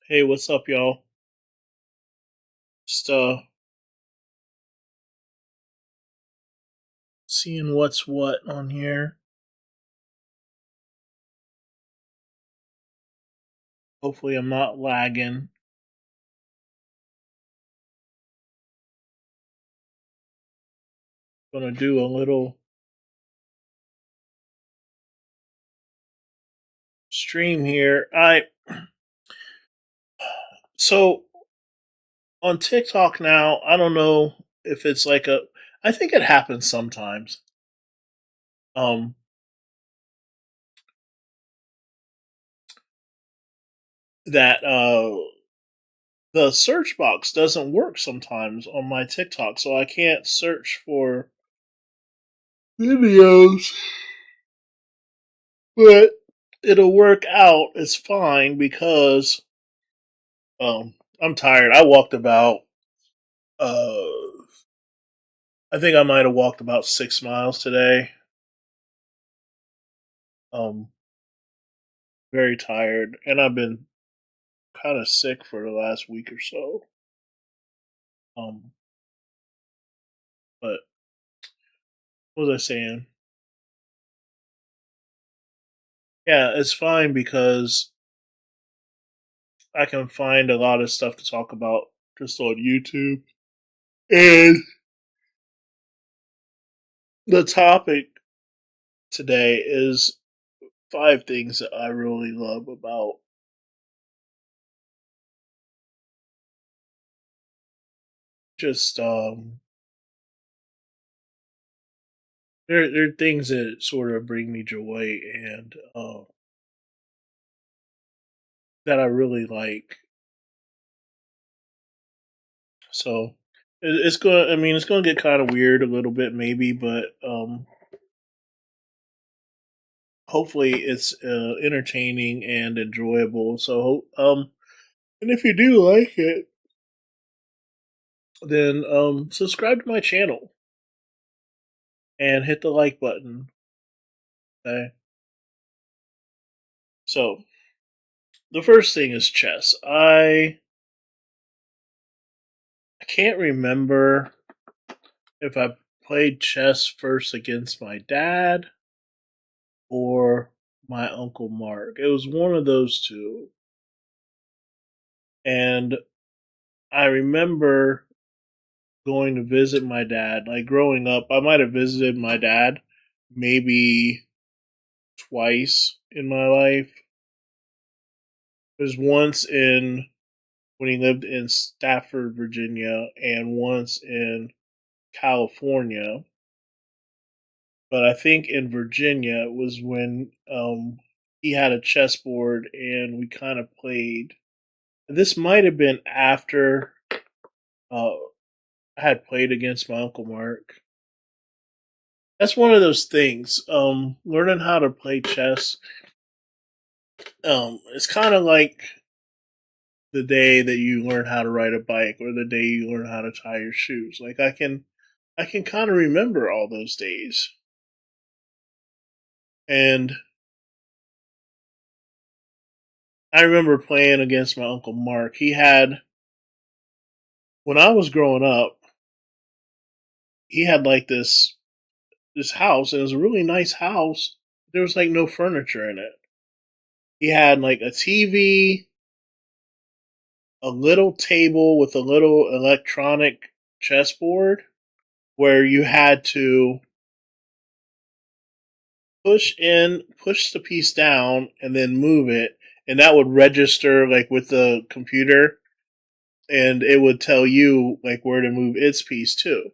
Hey, what's up, y'all? Just seeing what's what on here. Hopefully, I'm not lagging. Gonna do a little stream here. I so on TikTok now. I don't know if it's like a. I think it happens sometimes. Um, that the search box doesn't work sometimes on my TikTok, so I can't search for videos. But it'll work out. It's fine because I'm tired. I walked about. I think I might have walked about 6 miles today. Um, very tired, and I've been kind of sick for the last week or so. Um, but what was I saying? Yeah, it's fine because I can find a lot of stuff to talk about just on YouTube. And the topic today is 5 things that I really love about just there are things that sort of bring me joy and that I really like. So it's going. I mean, it's going to get kind of weird a little bit, maybe, but hopefully it's entertaining and enjoyable. So and if you do like it, then subscribe to my channel and hit the like button. Okay. So the first thing is chess. I can't remember if I played chess first against my dad or my uncle Mark. It was one of those two. And I remember going to visit my dad. Like growing up, I might have visited my dad maybe twice in my life. There's once in when he lived in Stafford, Virginia, and once in California. But I think in Virginia was when he had a chessboard and we kind of played. This might have been after uh, I had played against my uncle Mark. That's one of those things. Learning how to play chess. It's kind of like the day that you learn how to ride a bike, or the day you learn how to tie your shoes. Like I can kind of remember all those days. And I remember playing against my uncle Mark. He had when I was growing up, he had like this house, and it was a really nice house. There was like no furniture in it. He had like a TV, a little table with a little electronic chessboard where you had to push the piece down, and then move it, and that would register like with the computer, and it would tell you like where to move its piece too.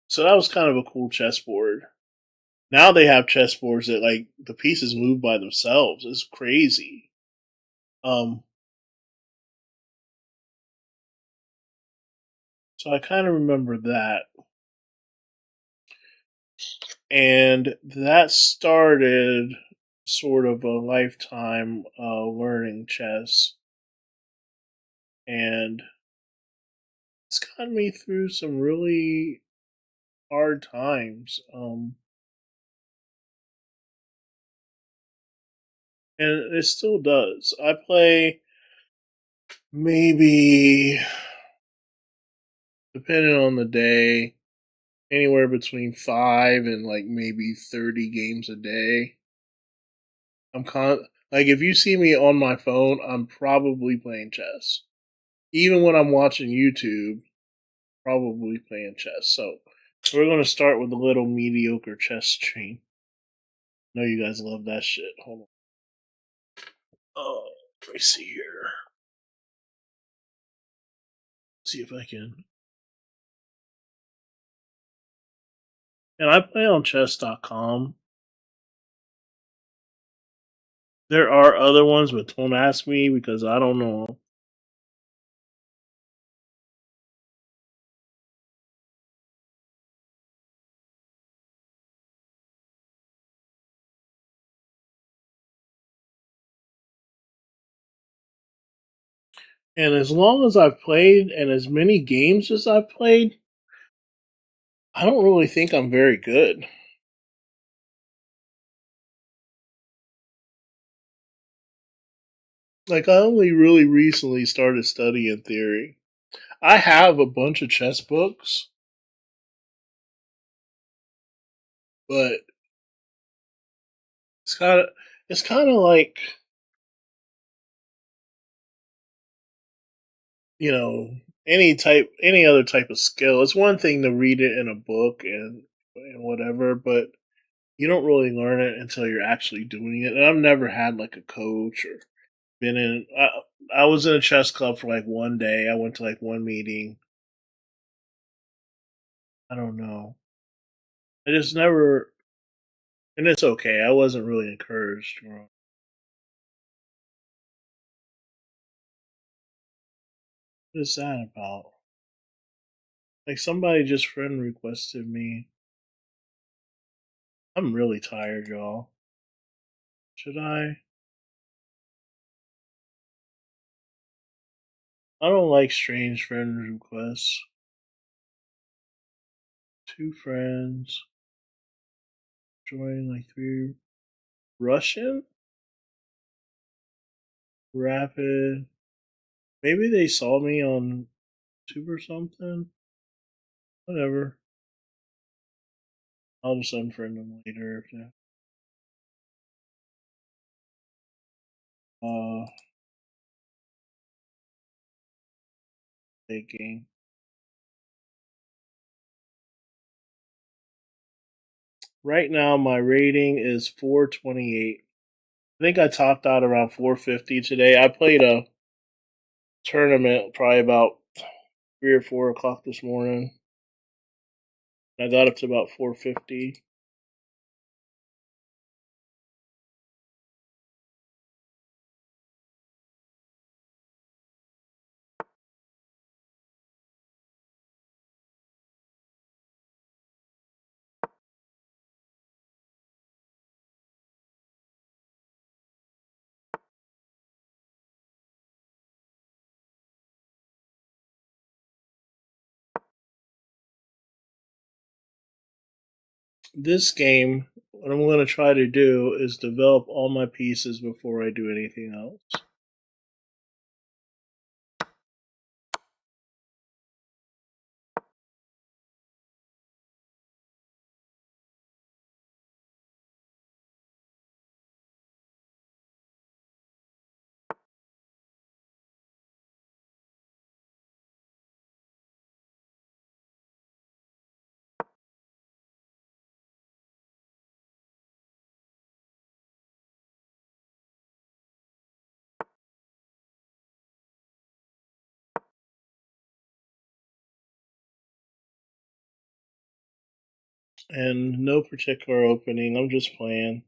So that was kind of a cool chessboard. Now they have chessboards that like the pieces move by themselves. It's crazy. Um, so I kind of remember that, and that started sort of a lifetime learning chess, and it's gotten me through some really hard times. and it still does. I play maybe, depending on the day, anywhere between 5 and like maybe 30 games a day. Like if you see me on my phone, I'm probably playing chess. Even when I'm watching YouTube, probably playing chess. So we're gonna start with a little mediocre chess stream. I know you guys love that shit. Hold on. Oh, let me see here. See if I can. And I play on chess.com. There are other ones, but don't ask me because I don't know. And as long as I've played and as many games as I've played, I don't really think I'm very good. Like, I only really recently started studying theory. I have a bunch of chess books, but it's kind of it's kind of like, you know, any other type of skill. It's one thing to read it in a book and whatever, but you don't really learn it until you're actually doing it. And I've never had like a coach or been in. I was in a chess club for like one day. I went to like one meeting. I don't know. I just never, and it's okay. I wasn't really encouraged. What is that about? Like somebody just friend requested me. I'm really tired, y'all. Should I? I don't like strange friend requests. Two friends. Join like three. Russian? Rapid. Maybe they saw me on YouTube or something. Whatever. I'll just unfriend them later if they uh taking. Right now my rating is 428. I think I topped out around 450 today. I played a tournament probably about 3 or 4 o'clock this morning. I got up to about 450. This game, what I'm going to try to do is develop all my pieces before I do anything else. And no particular opening, I'm just playing.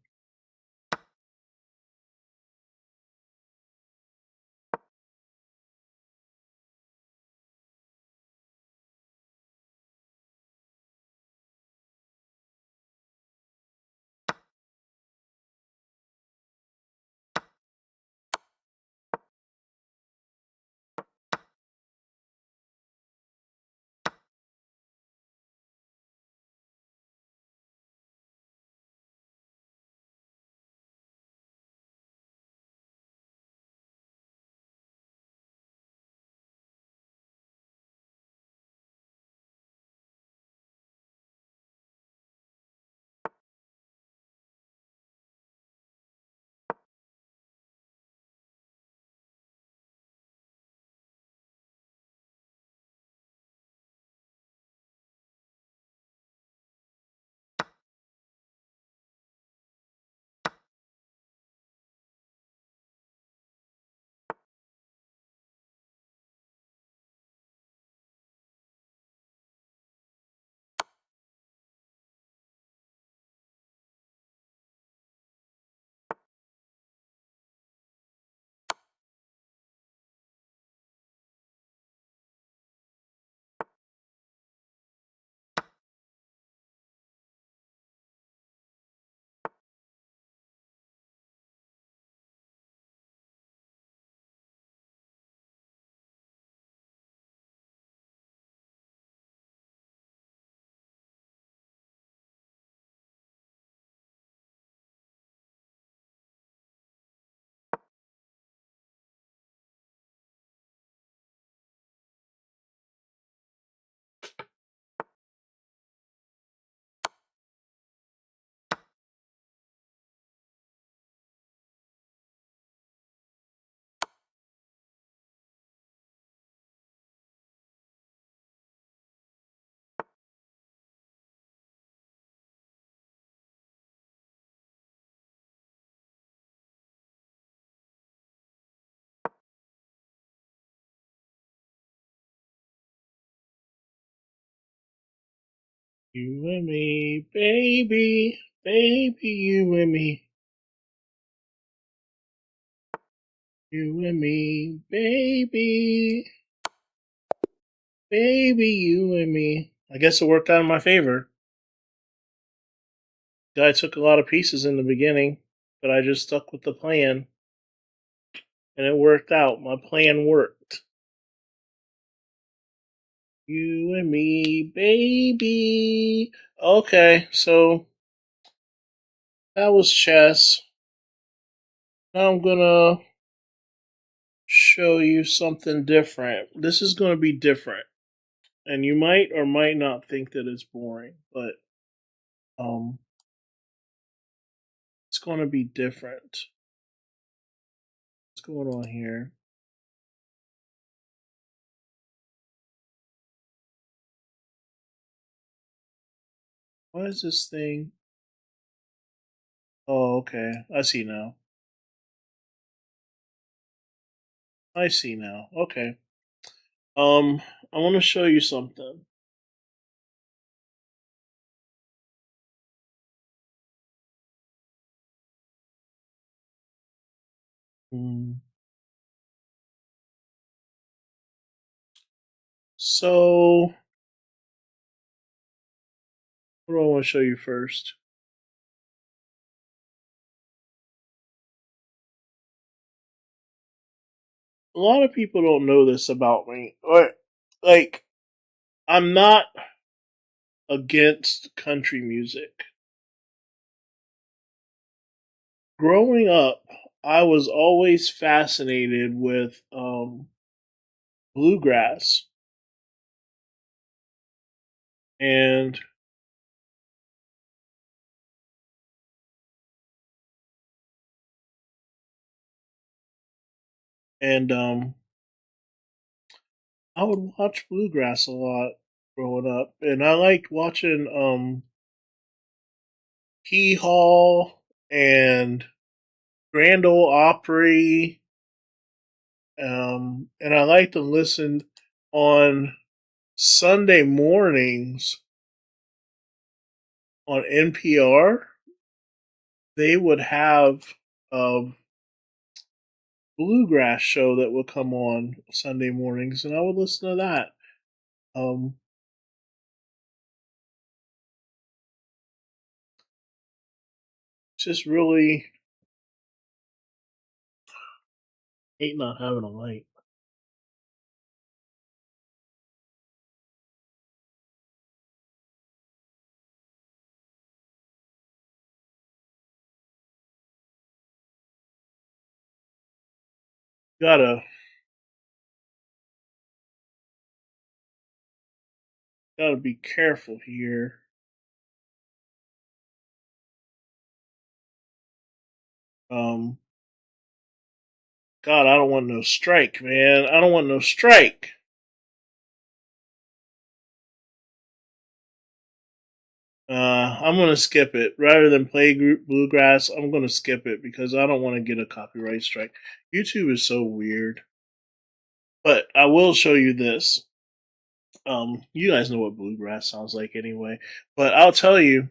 You and me, baby, baby, you and me. You and me, baby, baby, you and me. I guess it worked out in my favor. Guy took a lot of pieces in the beginning, but I just stuck with the plan, and it worked out. My plan worked. You and me, baby. Okay, so that was chess. Now I'm gonna show you something different. This is gonna be different, and you might or might not think that it's boring, but um, it's gonna be different. What's going on here? Why is this thing? Oh, okay. I see now. I see now. Okay. Um, I want to show you something. Hmm. So, what do I want to show you first? A lot of people don't know this about me. Like, I'm not against country music. Growing up, I was always fascinated with bluegrass, and and I would watch bluegrass a lot growing up, and I liked watching Hee Haw and Grand Ole Opry, and I like to listen on Sunday mornings on NPR. They would have a bluegrass show that would come on Sunday mornings, and I would listen to that. Um, just really hate not having a light. Gotta gotta be careful here. Um, God, I don't want no strike, man. I don't want no strike. I'm gonna skip it rather than play bluegrass. I'm gonna skip it because I don't want to get a copyright strike. YouTube is so weird. But I will show you this. You guys know what bluegrass sounds like anyway. But I'll tell you.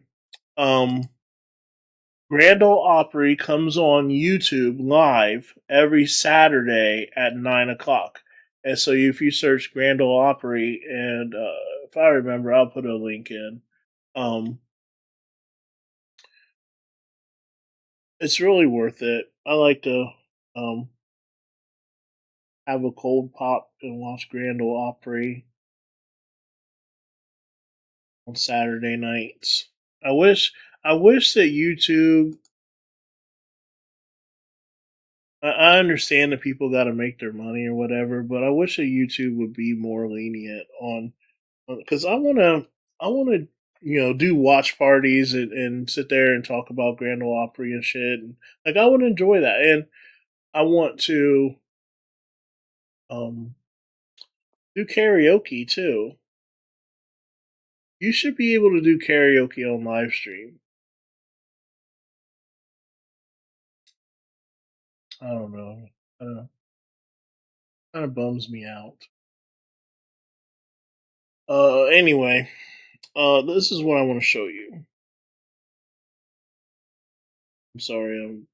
Grand Ole Opry comes on YouTube live every Saturday at 9 o'clock. And so if you search Grand Ole Opry, and if I remember, I'll put a link in. Um, it's really worth it. I like to um, have a cold pop and watch Grand Ole Opry on Saturday nights. I wish I wish that YouTube. I understand that people got to make their money or whatever, but I wish that YouTube would be more lenient on because I want to do watch parties and sit there and talk about Grand Ole Opry and shit. And, like I would enjoy that, and I want to um, do karaoke too. You should be able to do karaoke on live stream. I don't know. Kind of bums me out. Anyway, This is what I want to show you. I'm sorry, I'm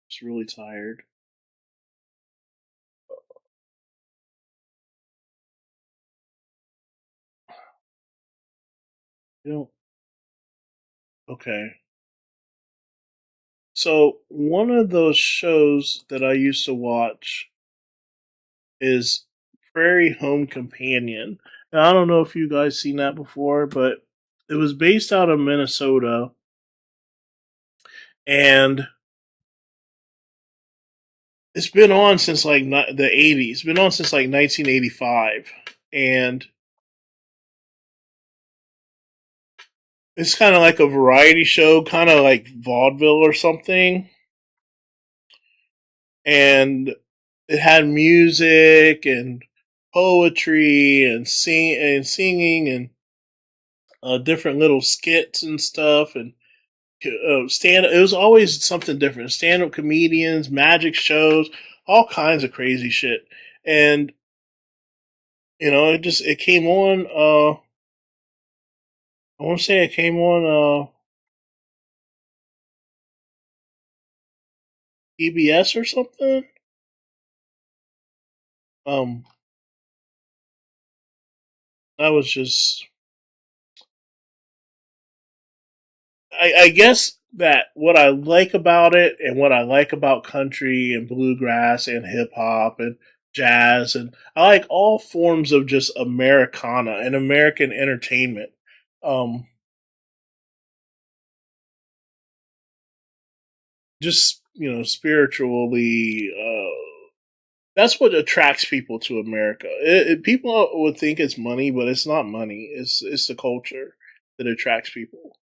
just really tired. You know, okay. So one of those shows that I used to watch is Prairie Home Companion. And I don't know if you guys seen that before, but it was based out of Minnesota, and it's been on since like the 80s. It's been on since like 1985, and it's kind of like a variety show, kind of like vaudeville or something. And it had music and poetry and singing and different little skits and stuff and stand. It was always something different. Stand up comedians, magic shows, all kinds of crazy shit. And it came on. I want to say it came on PBS or something. Um, that was just. I guess that what I like about it and what I like about country and bluegrass and hip hop and jazz and I like all forms of just Americana and American entertainment. Um, just spiritually, that's what attracts people to America. People would think it's money, but it's not money. It's the culture that attracts people.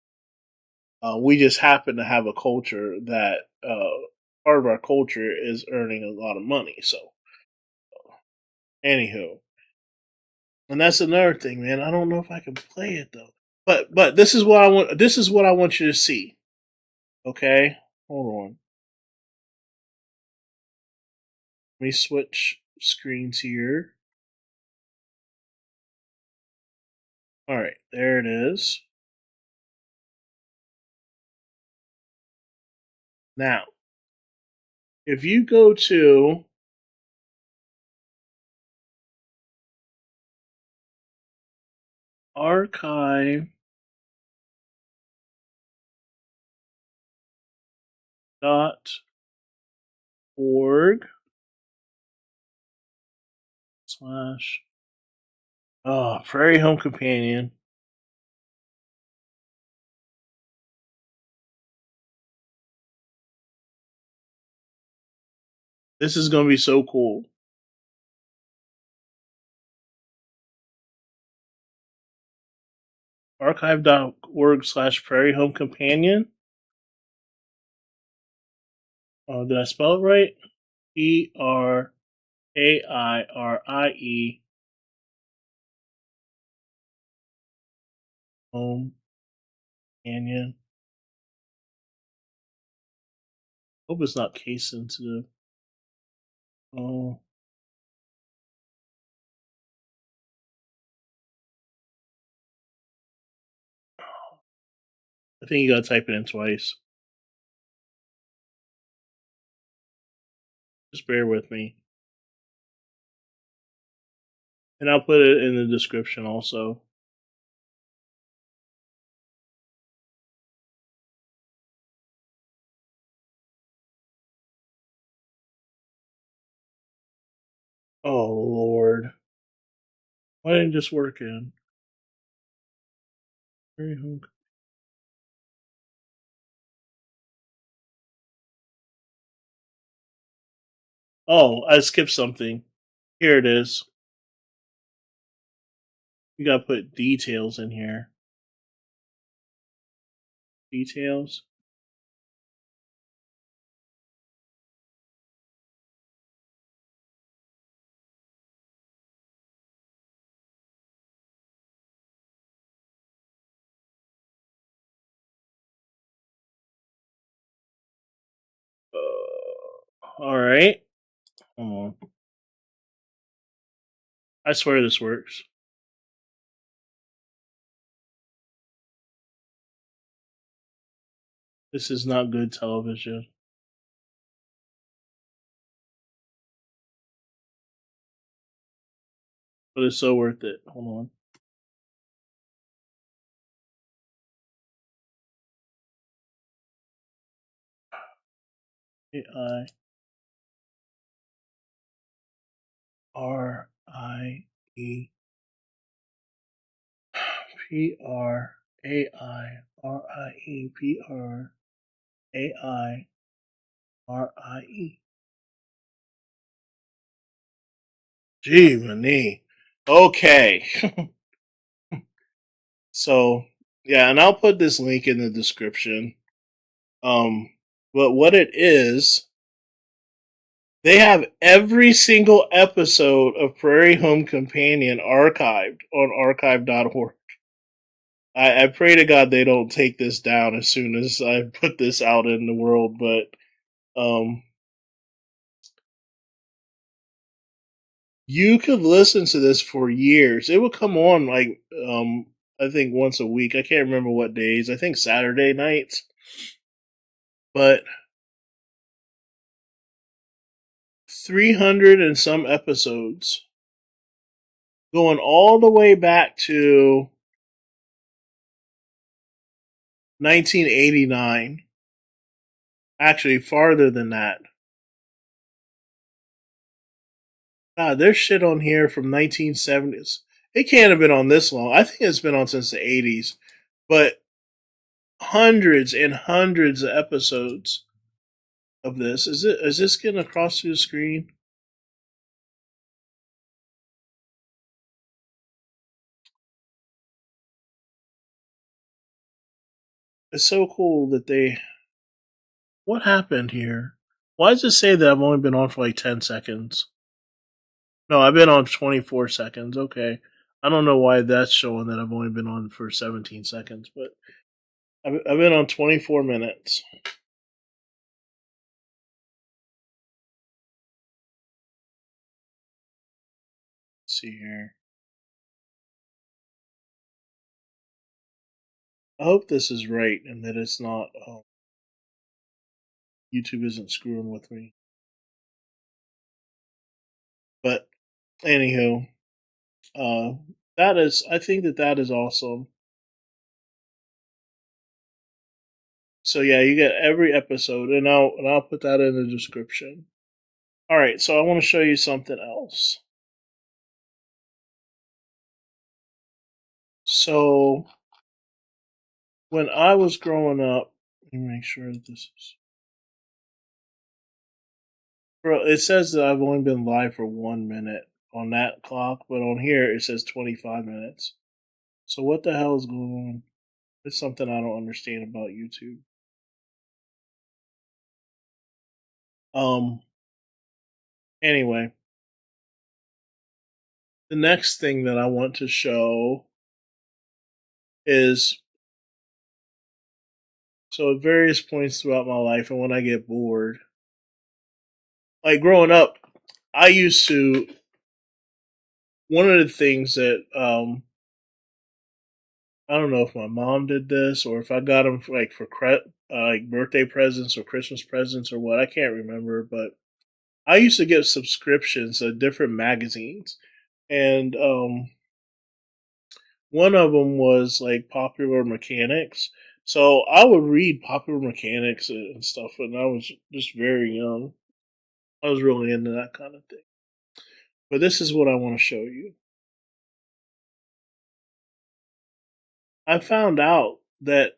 We just happen to have a culture that part of our culture is earning a lot of money. So, anywho, and that's another thing, man. I don't know if I can play it though. But this is what I want. This is what I want you to see. Okay, hold on. Let me switch screens here. All right, there it is. Now, if you go to archive.org slash Prairie Home Companion. This is going to be so cool. Archive.org slash Prairie Home Companion. Did I spell it right? Prairie Home Canyon. Hope it's not case sensitive. Oh, I think you gotta type it in twice. Just bear with me. And I'll put it in the description also. Oh, Lord. Why didn't it just work in? Prairie Home. Oh, I skipped something. Here it is. You gotta put details in here. Details. All right. Hold on. I swear this works. This is not good television, but it's so worth it. Hold on. Prarie. Gee, many. Okay. So, yeah, and I'll put this link in the description. But what it is, they have every single episode of Prairie Home Companion archived on archive.org. I pray to God they don't take this down as soon as I put this out in the world, but um, you could listen to this for years. It would come on like I think once a week. I can't remember what days. I think Saturday nights. But 300 and some episodes going all the way back to 1989. Actually, farther than that. God, there's shit on here from 1970s. It can't have been on this long. I think it's been on since the 80s. But hundreds and hundreds of episodes of this. Is this getting across through the screen? It's so cool that they. What happened here? Why does it say that I've only been on for like 10 seconds? No, I've been on 24 seconds. Okay. I don't know why that's showing that I've only been on for 17 seconds, but I've been on 24 minutes. Let's see here. I hope this is right and that it's not. YouTube isn't screwing with me. But anywho, uh, that is. I think that is awesome. So yeah, you get every episode, and I'll put that in the description. All right, so I want to show you something else. So when I was growing up, let me make sure that this is. Bro, it says that I've only been live for 1 minute on that clock, but on here it says 25 minutes. So what the hell is going on? It's something I don't understand about YouTube. Um. Anyway, the next thing that I want to show is so at various points throughout my life, and when I get bored, like growing up, I used to. One of the things that I don't know if my mom did this or if I got them for, like birthday presents or Christmas presents or what. I can't remember, but I used to get subscriptions to different magazines, and one of them was like Popular Mechanics. So I would read Popular Mechanics and stuff, and I was just very young. I was really into that kind of thing. But this is what I want to show you. I found out that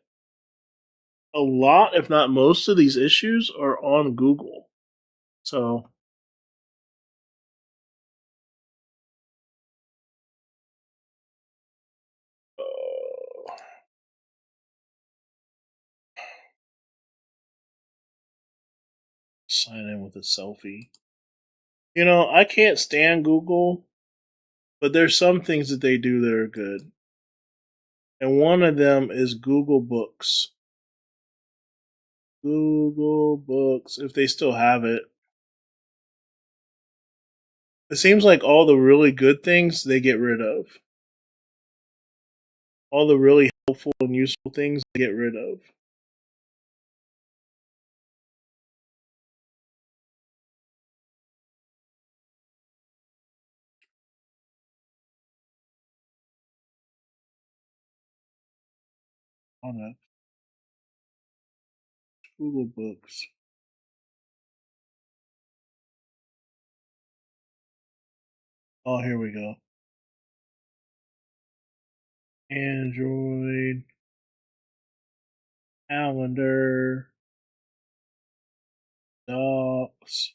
a lot, if not most, of these issues are on Google. So, sign in with a selfie. You know, I can't stand Google, but there's some things that they do that are good. And one of them is Google Books. Google Books, if they still have it. It seems like all the really good things they get rid of. All the really helpful and useful things they get rid of. on a Google Books. Oh, here we go. Android calendar docs.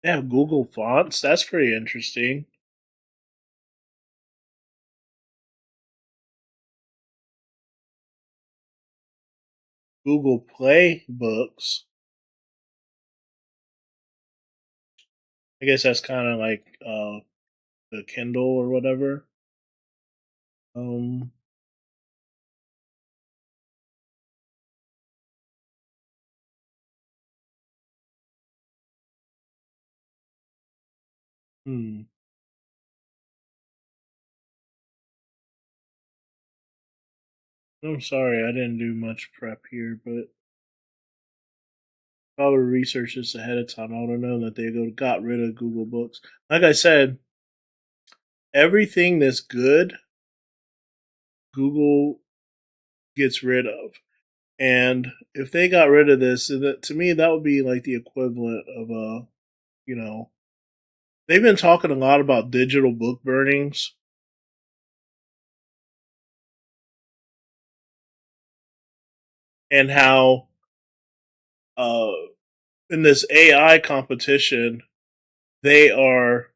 They have Google fonts. That's pretty interesting. Google Play books. I guess that's kind of like the Kindle or whatever. Um, hmm. I'm sorry, I didn't do much prep here, but if I would have researched this ahead of time, I would have known that they got rid of Google Books. Like I said, everything that's good, Google gets rid of. And if they got rid of this, to me, that would be like the equivalent of a, you know, they've been talking a lot about digital book burnings and how uh, in this AI competition, they are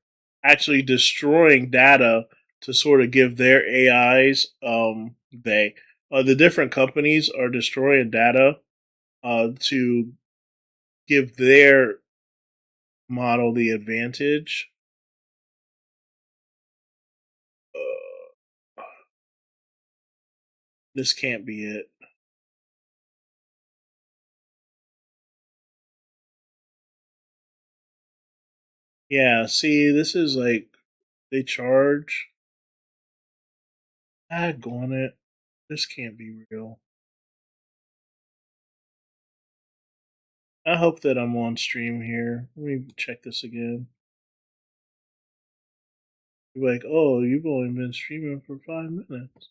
actually destroying data to sort of give their AIs, the different companies are destroying data to give their model the advantage. This can't be it. Yeah, see, this is like they charge. On it. This can't be real. I hope that I'm on stream here. Let me check this again. You're like, oh, you've only been streaming for 5 minutes.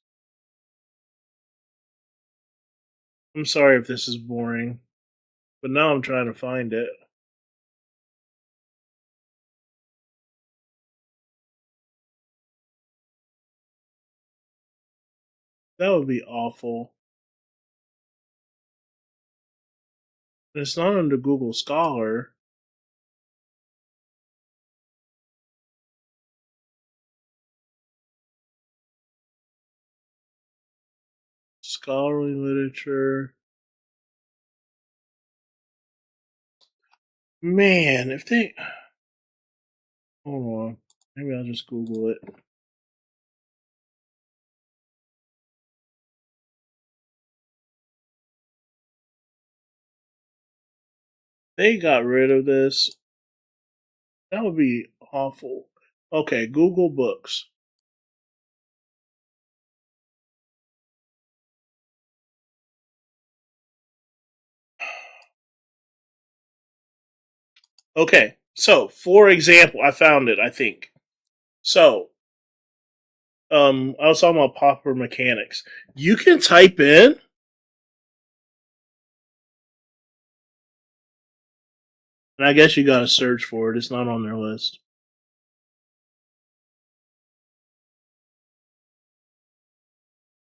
I'm sorry if this is boring, but now I'm trying to find it. That would be awful. And it's not under Google Scholar. Scholarly literature. Man, if they. Hold on. Maybe I'll just Google it. They got rid of this. That would be awful. Okay, Google Books. Okay, so for example, I found it, I think. So, I was talking about popular mechanics. You can type in, and I guess you gotta search for it. It's not on their list.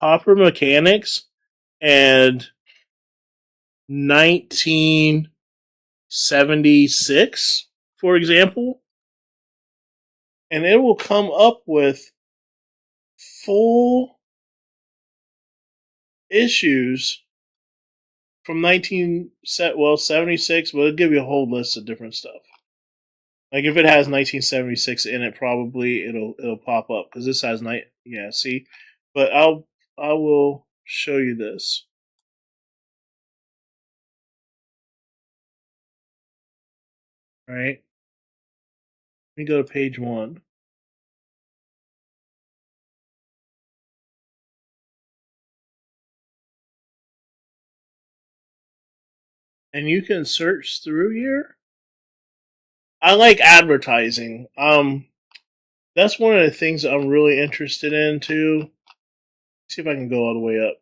Popular mechanics and 1976, for example, and it will come up with full issues from 76, but it'll give you a whole list of different stuff. Like if it has 1976 in it, probably it'll pop up because this has night. Yeah, see, but I will show you this. All right, let me go to page one, and you can search through here. I like advertising. That's one of the things I'm really interested in too. See if I can go all the way up.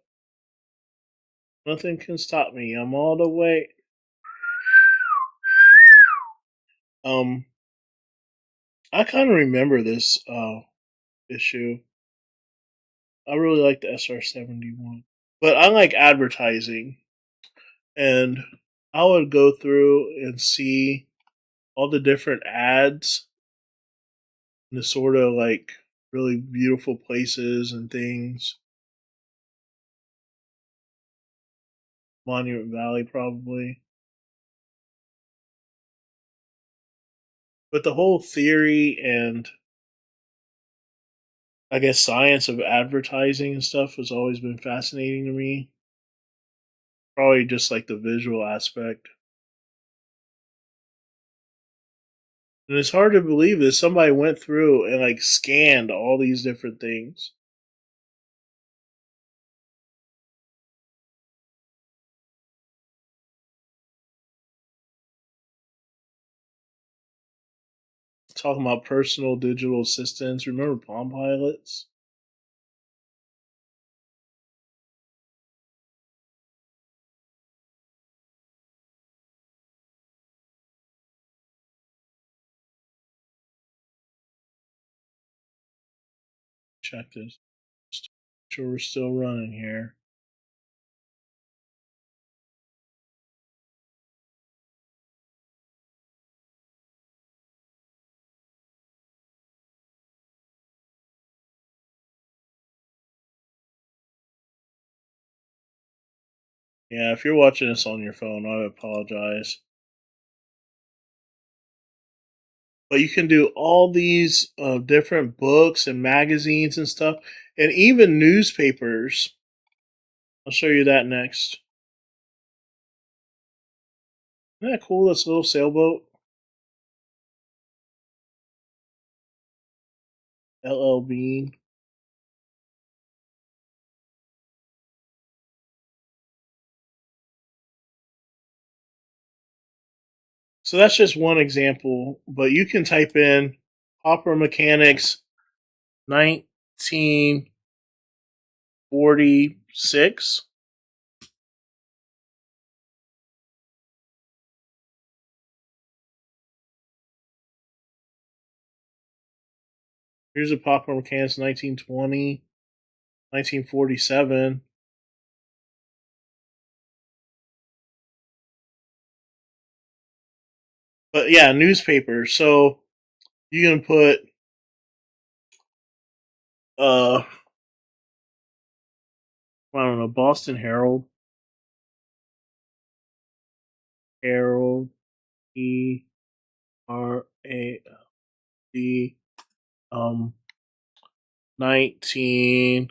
Nothing can stop me. I'm all the way. Um, I kind of remember this issue. I really like the SR-71, but I like advertising, and I would go through and see all the different ads and the sort of like really beautiful places and things. Monument Valley, probably. But the whole theory and I guess science of advertising and stuff has always been fascinating to me. Probably just like the visual aspect. And it's hard to believe that somebody went through and like scanned all these different things. Talking about personal digital assistants. Remember Palm Pilots? Check this. Sure, we're still running here. Yeah, if you're watching this on your phone, I apologize. But you can do all these different books and magazines and stuff, and even newspapers. I'll show you that next. Isn't that cool? This little sailboat, LL Bean. So that's just one example, but you can type in Hopper Mechanics 1946. Here's a Hopper Mechanics 1920, 1947. But yeah, newspapers. So you can put uh I don't know, Boston Herald, Herald, ERAD, 1983.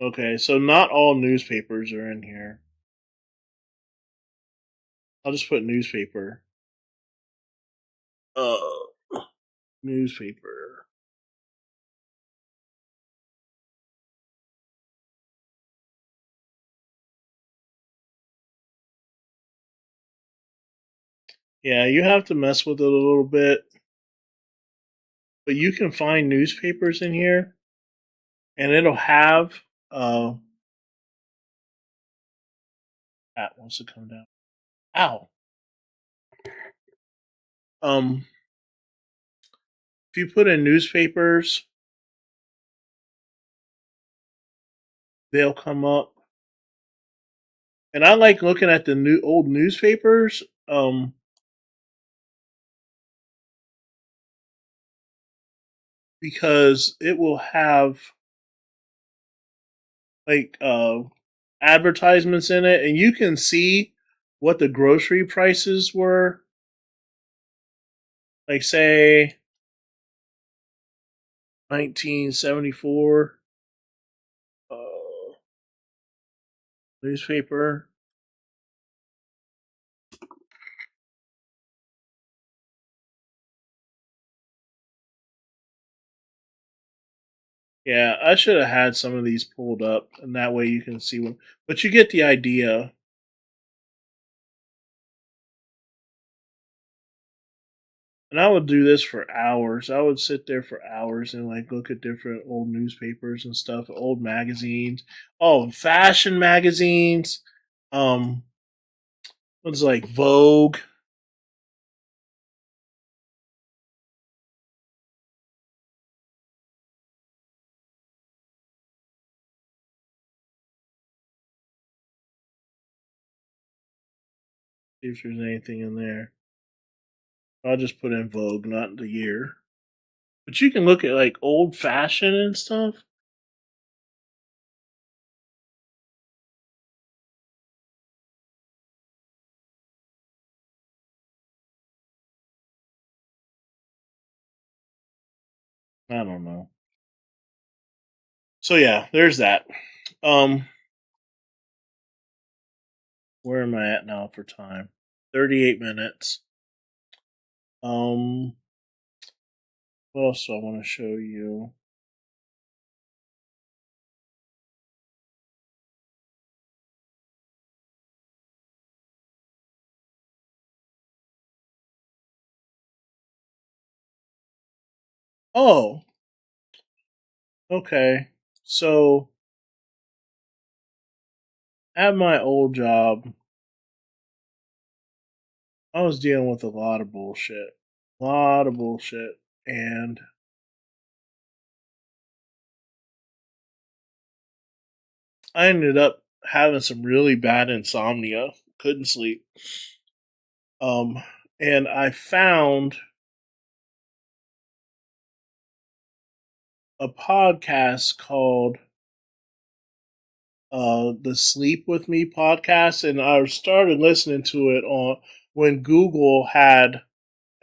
Okay, so not all newspapers are in here. I'll just put newspaper. Uh, newspaper. Yeah, you have to mess with it a little bit, but you can find newspapers in here, and it'll have that wants to come down. Ow. Um, if you put in newspapers, they'll come up. And I like looking at the new old newspapers. Because it will have like advertisements in it, and you can see what the grocery prices were. Like say 1974 newspaper. Yeah, I should have had some of these pulled up, and that way you can see them. But you get the idea. And I would do this for hours. I would sit there for hours and like look at different old newspapers and stuff, old magazines, oh, fashion magazines. Um, what's like Vogue. See if there's anything in there. I'll just put in Vogue, not the year. But you can look at like old fashion and stuff. I don't know. So yeah, there's that. Um, where am I at now for time? 38 minutes. Um, what else do I want to show you? Oh, okay. So at my old job, I was dealing with a lot of bullshit. A lot of bullshit. And I ended up having some really bad insomnia. Couldn't sleep. Um, and I found a podcast called the Sleep With Me podcast, and I started listening to it on when Google had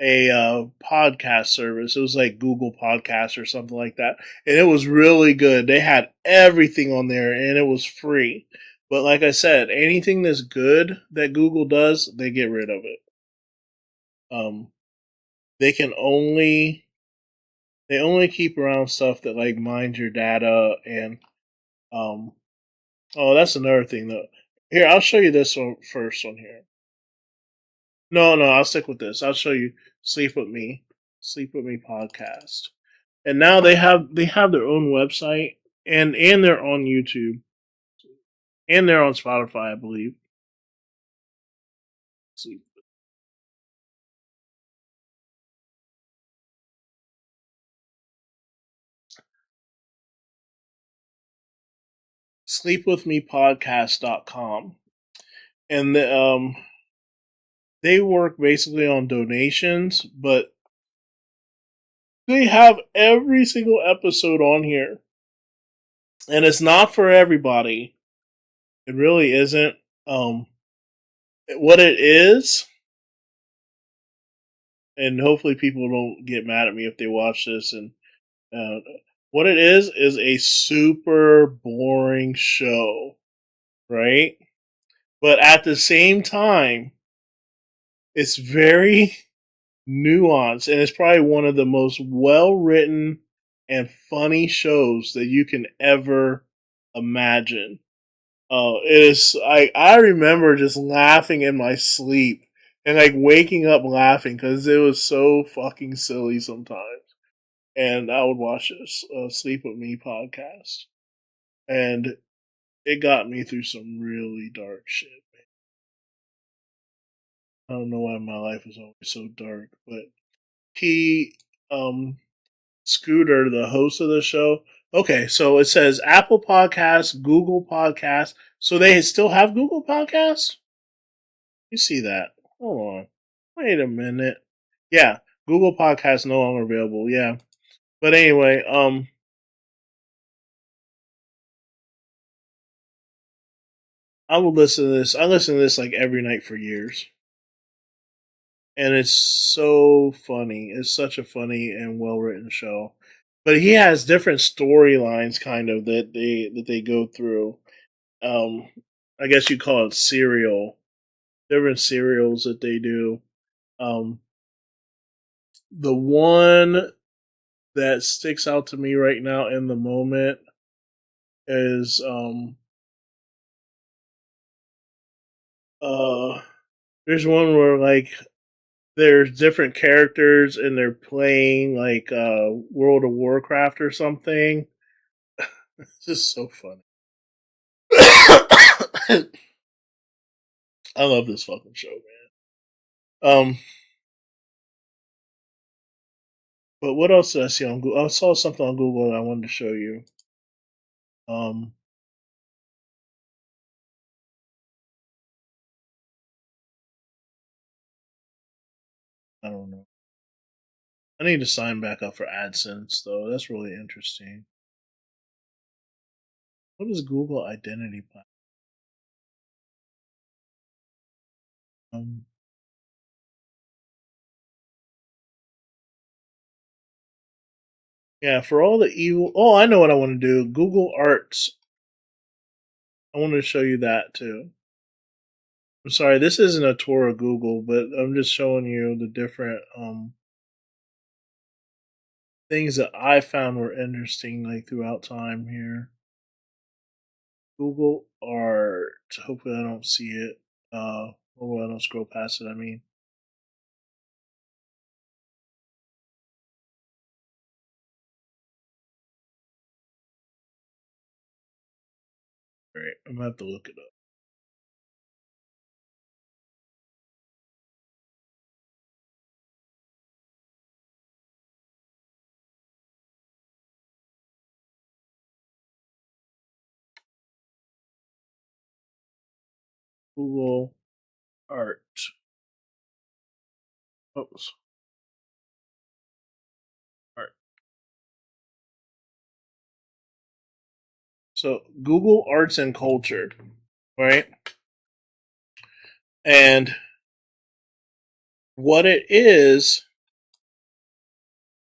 a podcast service. It was like Google Podcasts or something like that, and it was really good. They had everything on there, and it was free. But like I said, anything that's good that Google does, they get rid of it. Um, they can only they only keep around stuff that like mines your data and um. Oh, that's another thing though. Here, I'll show you this one first one here. No, no, I'll stick with this. I'll show you Sleep With Me. Sleep With Me podcast. And now they have their own website and they're on YouTube and they're on Spotify, I believe. Sleep, sleepwithmepodcast.com. And they work basically on donations, but they have every single episode on here. And it's not for everybody. It really isn't. Um what it is, and hopefully people don't get mad at me if they watch this, and uh, what it is a super boring show, right? But at the same time, it's very nuanced, and it's probably one of the most well written and funny shows that you can ever imagine. It is. I remember just laughing in my sleep and like waking up laughing because it was so fucking silly sometimes. And I would watch this Sleep With Me podcast, and it got me through some really dark shit. I don't know why my life is always so dark, but he, Scooter, the host of the show. Okay, so it says Apple Podcasts, Google Podcasts. So they still have Google Podcasts? You see that? Hold on. Wait a minute. Yeah, Google Podcasts no longer available. Yeah, but anyway, I would listen to this. I listen to this like every night for years, and it's so funny. It's such a funny and well written show. But he has different storylines, kind of that they go through. Um, I guess you call it serial. Different serials that they do. Um, the one that sticks out to me right now in the moment is uh there's one where like there's different characters and they're playing like World of Warcraft or something. It's just so funny. I love this fucking show, man. But what else did I see on Google? I saw something on Google that I wanted to show you. Um, I don't know. I need to sign back up for AdSense though. That's really interesting. What is Google Identity Platform? Yeah, for all the evil. Oh, I know what I want to do. Google Arts. I wanted to show you that too. I'm sorry, this isn't a tour of Google, but I'm just showing you the different things that I found were interesting, like throughout time here. Google Art. Hopefully, I don't see it. Hopefully, I don't scroll past it. I mean, all right, I'm gonna have to look it up. Google Art. Oops, Art. So Google Arts and Culture, right? And what it is,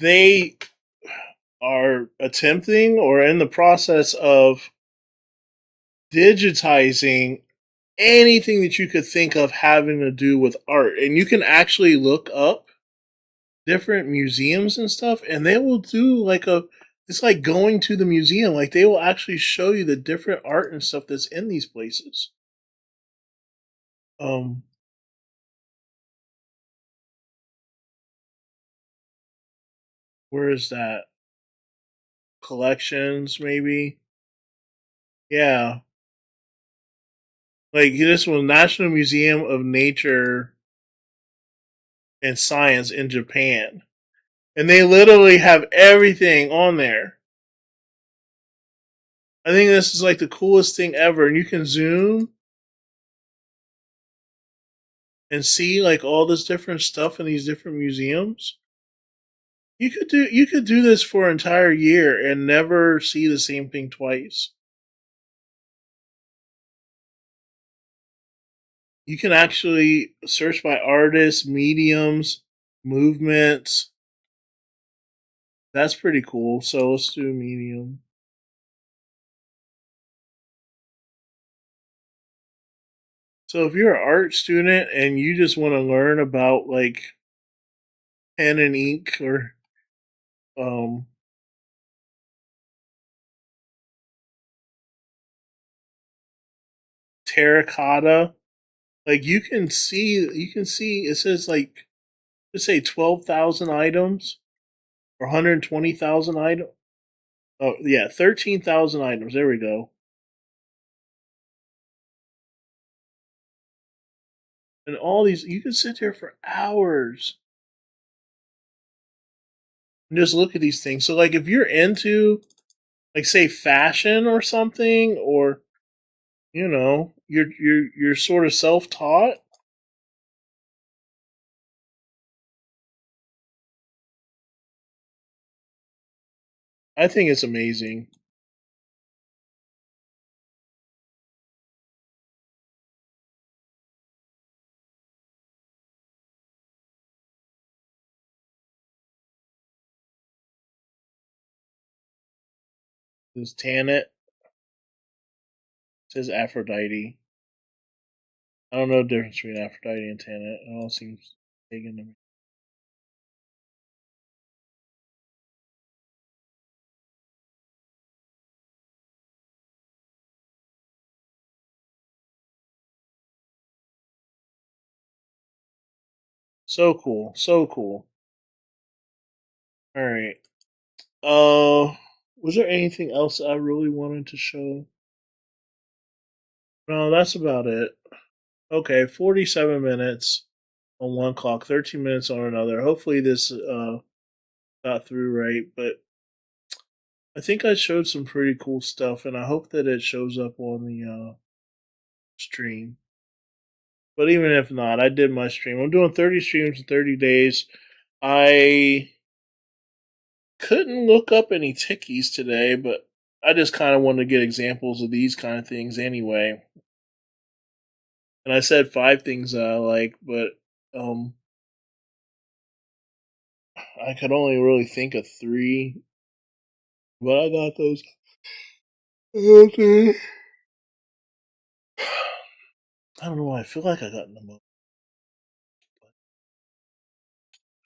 they are attempting or in the process of digitizing anything that you could think of having to do with art. And you can actually look up different museums and stuff, and they will do like a it's like going to the museum. Like they will actually show you the different art and stuff that's in these places. Um, where is that? Collections, maybe? Yeah. Like this was National Museum of Nature and Science in Japan. And they literally have everything on there. I think this is like the coolest thing ever. And you can zoom and see like all this different stuff in these different museums. You could do this for an entire year and never see the same thing twice. You can actually search by artists, mediums, movements. That's pretty cool. So let's do medium. So if you're an art student and you just want to learn about like pen and ink or um, terracotta, like you can see it says like let's say 12,000 items or 120,000 items. Oh yeah, 13,000 items. There we go. And all these you can sit there for hours and just look at these things. So like if you're into like say fashion or something, or you're sort of self taught. I think it's amazing. This Tanit says Aphrodite. I don't know the difference between Aphrodite and Tanit. It all seems pagan to me. So cool. So cool. All right. Was there anything else I really wanted to show? No, that's about it. Okay, 47 minutes on one clock, 13 minutes on another. Hopefully this got through right, but I think I showed some pretty cool stuff and I hope that it shows up on the stream. But even if not, I did my stream. I'm doing 30 streams in 30 days. I couldn't look up any tickies today, but I just kind of wanted to get examples of these kind of things anyway. And I said five things that I like, but um, I could only really think of three. But I got those. Okay. I don't know why I feel like I got in the mood.